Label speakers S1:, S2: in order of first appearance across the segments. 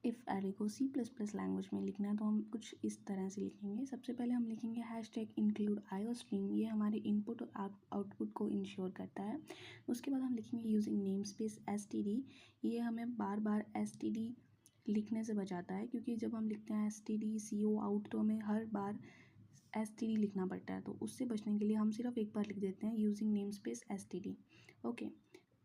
S1: If array को C++ language में लिखना है तो हम कुछ इस तरह से लिखेंगे। सबसे पहले हम लिखेंगे हैशटैग इंक्लूड IOStream, ये हमारे इनपुट और आउटपुट को इंश्योर करता है। उसके बाद हम लिखेंगे यूजिंग नेम स्पेस std, ये हमें बार बार std लिखने से बचाता है, क्योंकि जब हम लिखते हैं std cout तो हमें हर बार std लिखना पड़ता है, तो उससे बचने के लिए हम सिर्फ एक बार लिख देते हैं using name space std। Okay,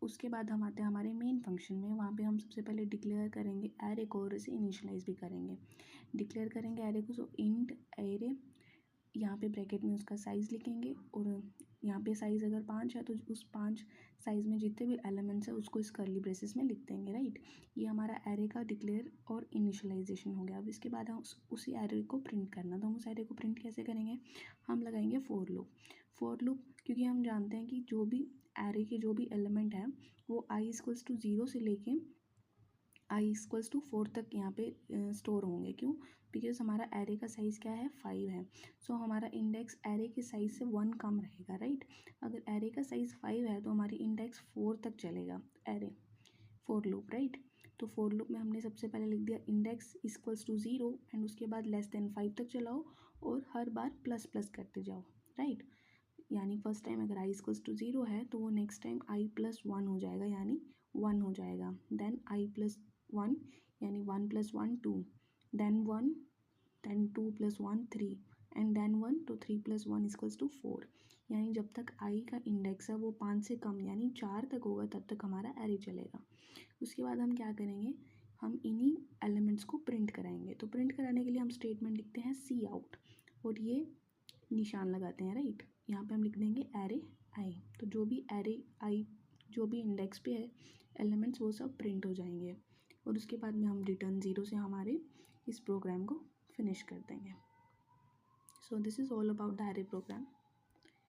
S1: उसके बाद हम आते हैं हमारे मेन फंक्शन में। वहाँ पे हम सबसे पहले डिक्लेयर करेंगे एरे को और इसे इनिशियलाइज भी करेंगे। डिक्लेयर करेंगे एरे को, सो इंट एरे, यहाँ पे ब्रैकेट में उसका साइज़ लिखेंगे, और यहाँ पे साइज़ अगर 5 है तो उस 5 साइज़ में जितने भी एलिमेंट्स है उसको इस कर्ली ब्रेसेस में लिख देंगे, राइट। ये हमारा एरे का डिक्लेयर और इनिशियलाइजेशन हो गया। अब इसके बाद हम उसी एरे को प्रिंट करना, तो हम उस एरे को प्रिंट कैसे करेंगे, हम लगाएंगे फॉर लूप, क्योंकि हम जानते हैं कि जो भी एरे के जो भी एलिमेंट है वो i=0 से लेके i=4 तक यहाँ पे स्टोर होंगे। क्यों, बिकॉज हमारा एरे का साइज़ क्या है, 5 है। सो हमारा इंडेक्स एरे के साइज़ से 1 कम रहेगा, राइट। अगर एरे का साइज़ 5 है तो हमारी इंडेक्स 4 तक चलेगा एरे, फॉर लूप, राइट। तो फॉर लूप में हमने सबसे पहले लिख दिया इंडेक्स=0 एंड उसके बाद <5 तक चलाओ और हर बार प्लस प्लस करते जाओ, राइट। यानी फर्स्ट टाइम अगर i=0 है तो वो नेक्स्ट टाइम i+1 हो जाएगा, यानी 1 हो जाएगा। देन i+1 यानी 1 + 1 2, देन 1, देन 2 + 1 3 एंड देन 1, तो 3 + 1 = 4। यानी जब तक i का इंडेक्स है वो 5 से कम यानी 4 तक होगा तब तक हमारा एरे चलेगा। उसके बाद हम क्या करेंगे, हम इन्हीं एलिमेंट्स को प्रिंट कराएंगे। तो प्रिंट कराने के लिए हम स्टेटमेंट लिखते हैं cout और ये निशान लगाते हैं, राइट। यहाँ पे हम लिख देंगे एरे आई, तो जो भी एरे आई जो भी इंडेक्स पे है एलिमेंट्स वो सब प्रिंट हो जाएंगे, और उसके बाद में हम रिटर्न 0 से हमारे इस प्रोग्राम को फिनिश कर देंगे। So this is all about the array programme.